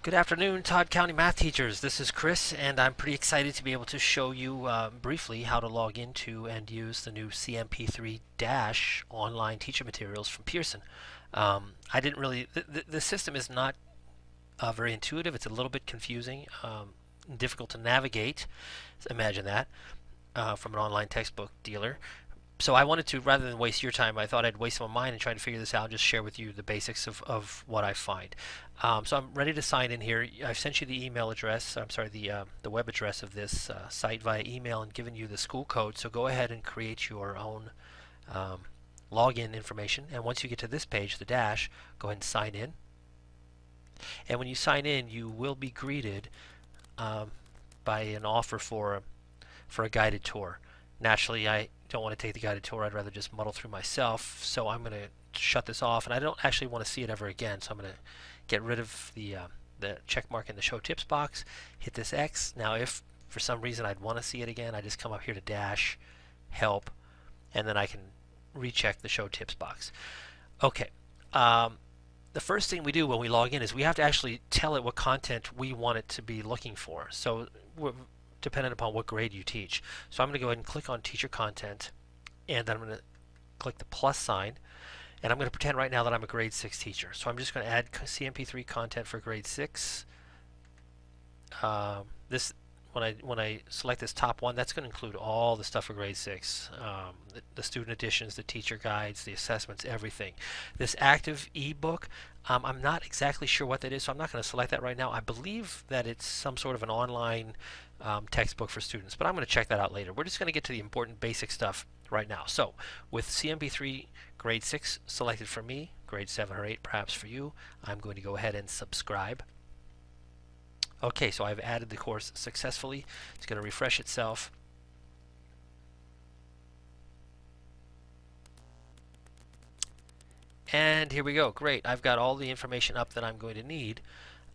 Good afternoon, Todd County math teachers. This is Chris, and I'm pretty excited to be able to show you briefly how to log into and use the new CMP3 Dash online teacher materials from Pearson. I didn't really, the system is not very intuitive. It's a little bit confusing, difficult to navigate. Imagine that from an online textbook dealer. So I wanted to, rather than waste your time, I thought I'd waste some of mine and try to figure this out and just share with you the basics of what I find. So I'm ready to sign in here. I've sent you the email address, I'm sorry, the web address of this site via email and given you the school code. So go ahead and create your own login information. And once you get to this page, the dash, go ahead and sign in. And when you sign in, you will be greeted by an offer for a guided tour. Naturally, I don't want to take the guided tour. I'd rather just muddle through myself. So I'm going to shut this off, and I don't actually want to see it ever again. So I'm going to get rid of the check mark in the show tips box, hit this X. Now if for some reason I'd want to see it again, I just come up here to dash, help, and then I can recheck the show tips box. Okay. The first thing we do when we log in is we have to actually tell it what content we want it to be looking for. So dependent upon what grade you teach. So I'm going to go ahead and click on teacher content, and then I'm going to click the plus sign, and I'm going to pretend right now that I'm a grade 6 teacher. So I'm just going to add CMP3 content for grade 6. When I select this top one, that's going to include all the stuff for grade 6, the student editions, the teacher guides, the assessments, everything. This active ebook, I'm not exactly sure what that is, so I'm not going to select that right now. I believe that it's some sort of an online textbook for students, but I'm going to check that out later. We're just going to get to the important basic stuff right now. So with CMP3 grade 6 selected for me, grade 7 or 8 perhaps for you, I'm going to go ahead and subscribe. Okay, so I've added the course successfully. It's going to refresh itself. And here we go. Great. I've got all the information up that I'm going to need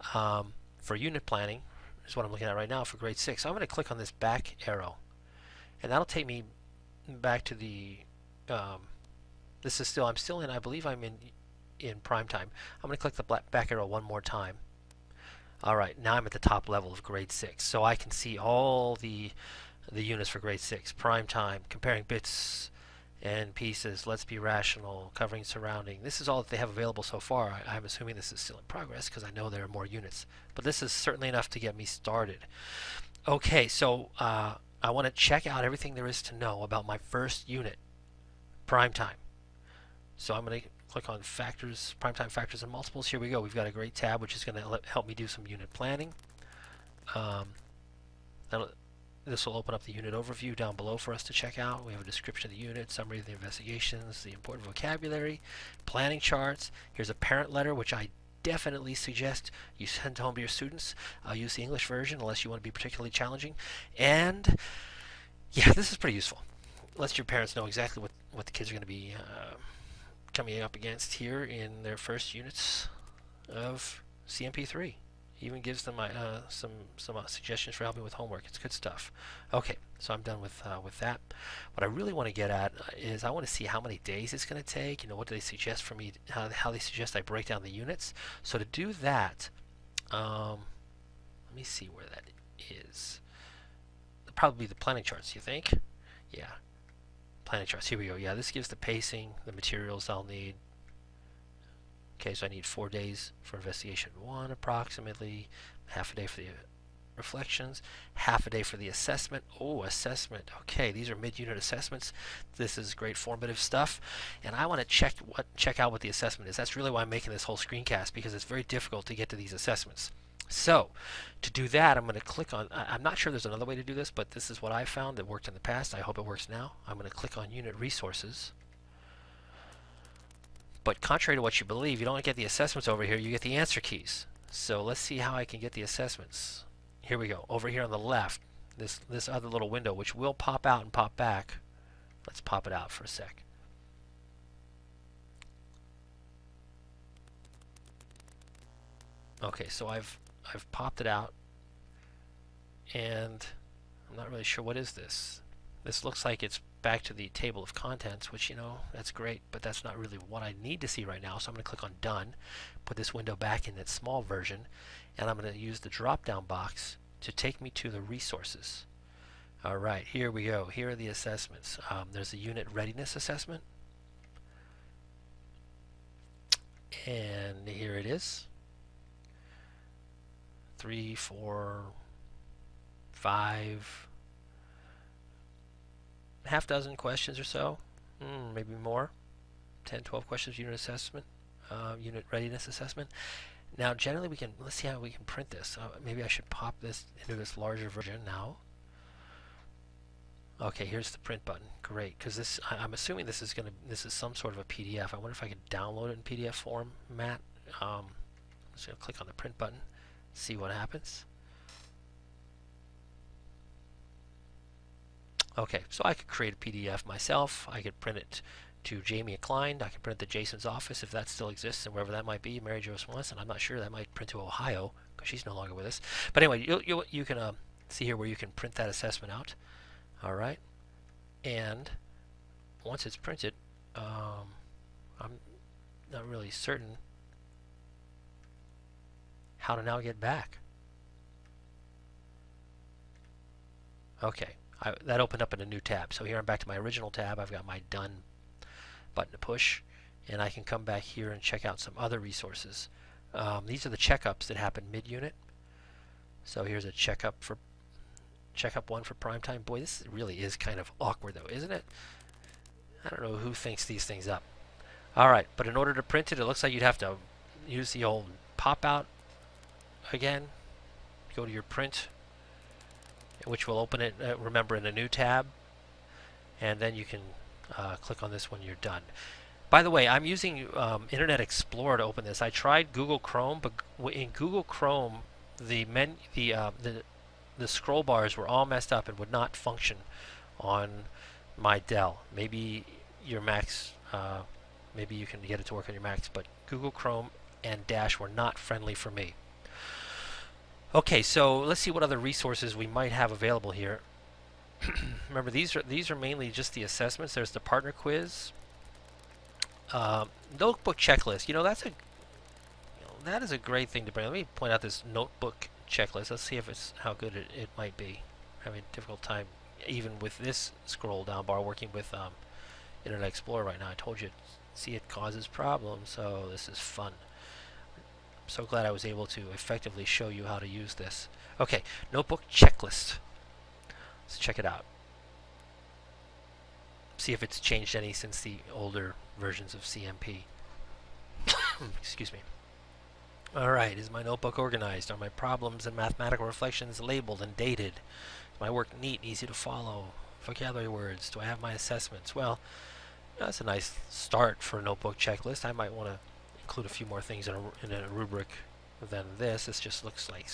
for unit planning, is what I'm looking at right now for grade 6. So I'm going to click on this back arrow, and that'll take me back to the this is still, I'm still in, I believe I'm in prime time. I'm going to click the back arrow one more time. Alright, now I'm at the top level of grade 6, so I can see all the units for grade 6. Prime time, comparing bits and pieces, let's be rational, covering surrounding. This is all that they have available so far. I'm assuming this is still in progress because I know there are more units. But this is certainly enough to get me started. Okay, so I want to check out everything there is to know about my first unit, prime time. So I'm going to click on factors, primetime factors and multiples. Here we go. We've got a great tab which is going to help me do some unit planning. This will open up the unit overview down below for us to check out. We have a description of the unit, summary of the investigations, the important vocabulary, planning charts. Here's a parent letter, which I definitely suggest you send home to your students. Use the English version unless you want to be particularly challenging. And yeah, this is pretty useful. Lets your parents know exactly what the kids are going to be coming up against here in their first units of CMP3. Even gives them some suggestions for helping with homework. It's good stuff. Okay, so I'm done with that. What I really want to get at is I want to see how many days it's going to take. You know, what do they suggest for me? How they suggest I break down the units. So to do that, let me see where that is. Probably the planning charts. You think? Yeah. Planning charts. Here we go. Yeah, this gives the pacing, the materials I'll need. Okay, so I need 4 days for investigation 1 approximately, half a day for the reflections, half a day for the assessment. Oh, assessment. Okay, these are mid-unit assessments. This is great formative stuff, and I want to check out what the assessment is. That's really why I'm making this whole screencast, because it's very difficult to get to these assessments. So to do that, I'm going to click on, I'm not sure there's another way to do this, but this is what I found that worked in the past. I hope it works now. I'm going to click on Unit Resources. But contrary to what you believe, you don't get the assessments over here, you get the answer keys. So let's see how I can get the assessments. Here we go. Over here on the left, this other little window, which will pop out and pop back. Let's pop it out for a sec. Okay, so I've popped it out, and I'm not really sure what is this. This looks like it's back to the table of contents, which, you know, that's great, but that's not really what I need to see right now. So I'm going to click on Done, put this window back in its small version, and I'm going to use the drop-down box to take me to the resources. All right, here we go. Here are the assessments. There's a unit readiness assessment, and here it is. 3, 4, 5, half dozen questions or so, maybe more. 10, 12 questions unit assessment, unit readiness assessment. Now, generally, let's see how we can print this. Maybe I should pop this into this larger version now. Okay, here's the print button. Great, because I'm assuming this is some sort of a PDF. I wonder if I can download it in PDF format. I'm just going to click on the print button, see what happens. Okay, so I could create a PDF myself. I could print it to Jamie at Klein. I could print it to Jason's office if that still exists, and wherever that might be. Mary Jo Swanson, I'm not sure. That might print to Ohio because she's no longer with us. But anyway, you can see here where you can print that assessment out. All right, and once it's printed, I'm not really certain how to now get back. Okay, that opened up in a new tab. So here I'm back to my original tab. I've got my Done button to push, and I can come back here and check out some other resources. These are the checkups that happen mid-unit. So here's a checkup one for primetime. Boy, this really is kind of awkward though, isn't it? I don't know who thinks these things up. Alright, but in order to print it, it looks like you'd have to use the old pop-out again. Go to your print, which will open it, remember, in a new tab. And then you can click on this when you're done. By the way, I'm using Internet Explorer to open this. I tried Google Chrome, but in Google Chrome, the scroll bars were all messed up and would not function on my Dell. Maybe your Macs, maybe you can get it to work on your Macs, but Google Chrome and Dash were not friendly for me. Okay, so let's see what other resources we might have available here. Remember, these are mainly just the assessments. There's the partner quiz, notebook checklist. You know, that is a great thing to bring. Let me point out this notebook checklist. Let's see if it's how good it might be. I'm having a difficult time even with this scroll down bar working with Internet Explorer right now. I told you, see, it causes problems, so this is fun. I'm so glad I was able to effectively show you how to use this. Okay, notebook checklist. Let's check it out. See if it's changed any since the older versions of CMP. Excuse me. Alright, is my notebook organized? Are my problems and mathematical reflections labeled and dated? Is my work neat and easy to follow? Vocabulary words? Do I have my assessments? Well, that's a nice start for a notebook checklist. I might want to include a few more things in a rubric than this. This just looks like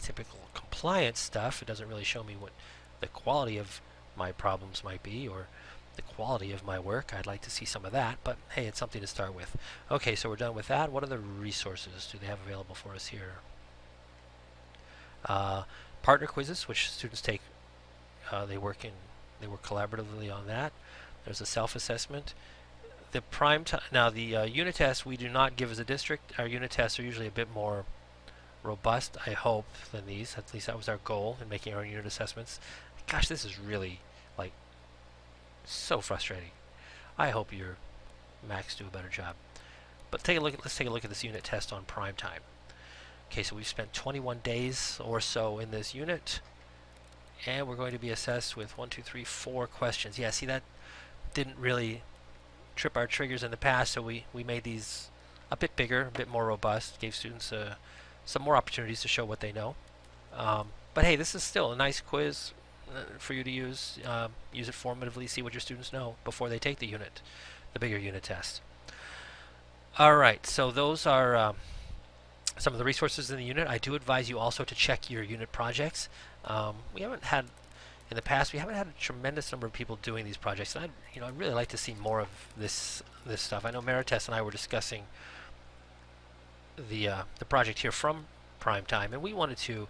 typical compliance stuff. It doesn't really show me what the quality of my problems might be, or the quality of my work. I'd like to see some of that, but hey, it's something to start with. Okay, so we're done with that. What other resources do they have available for us here? Partner quizzes, which students take. They work collaboratively on that. There's a self-assessment. The prime time. Now, the unit tests we do not give as a district. Our unit tests are usually a bit more robust, I hope, than these. At least that was our goal in making our unit assessments. Gosh, this is really like so frustrating. I hope your Macs do a better job. But let's take a look at this unit test on prime time. Okay, so we've spent 21 days or so in this unit, and we're going to be assessed with 1, 2, 3, 4 questions. Yeah, see, that didn't really trip our triggers in the past, so we made these a bit bigger, a bit more robust, gave students some more opportunities to show what they know. But hey, this is still a nice quiz for you to use. Use it formatively, see what your students know before they take the bigger unit test. Alright, so those are some of the resources in the unit. I do advise you also to check your unit projects. We haven't had, in the past, we haven't had a tremendous number of people doing these projects, and I'd really like to see more of this stuff. I know Marites and I were discussing the project here from Prime Time, and we wanted to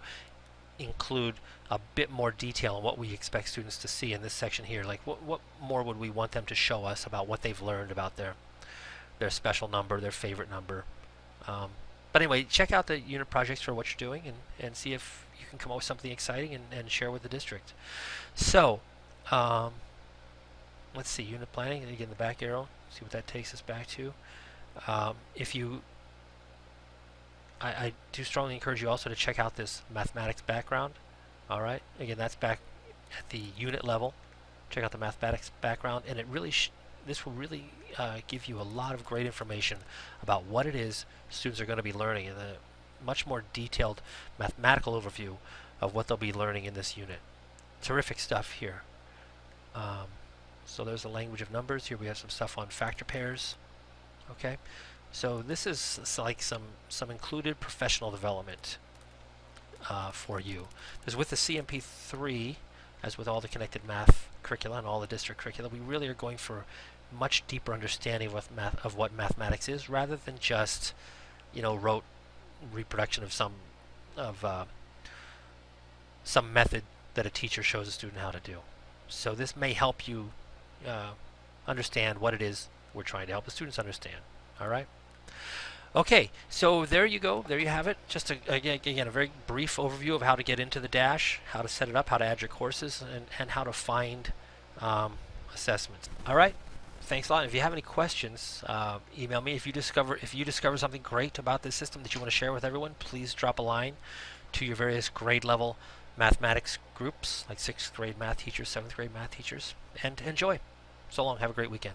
include a bit more detail on what we expect students to see in this section here. Like what more would we want them to show us about what they've learned about their special number, their favorite number. But anyway, check out the unit projects for what you're doing and see if you can come up with something exciting and share with the district. So, let's see, unit planning, and again the back arrow, see what that takes us back to. I do strongly encourage you also to check out this mathematics background. All right, again, that's back at the unit level. Check out the mathematics background, and this will really give you a lot of great information about what it is students are going to be learning, and a much more detailed mathematical overview of what they'll be learning in this unit. Terrific stuff here. So there's the language of numbers. Here we have some stuff on factor pairs. Okay, so this is like some included professional development for you. Because with the CMP3, as with all the connected math curricula and all the district curricula, we really are going for much deeper understanding of what mathematics is, rather than just, rote reproduction of some method that a teacher shows a student how to do. So this may help you understand what it is we're trying to help the students understand. All right. Okay, so there you go. There you have it. Just again, a very brief overview of how to get into the Dash, how to set it up, how to add your courses, and how to find assessments. All right. Thanks a lot. If you have any questions, email me. If you discover something great about this system that you want to share with everyone, please drop a line to your various grade level mathematics groups, like 6th grade math teachers, 7th grade math teachers, and enjoy. So long. Have a great weekend.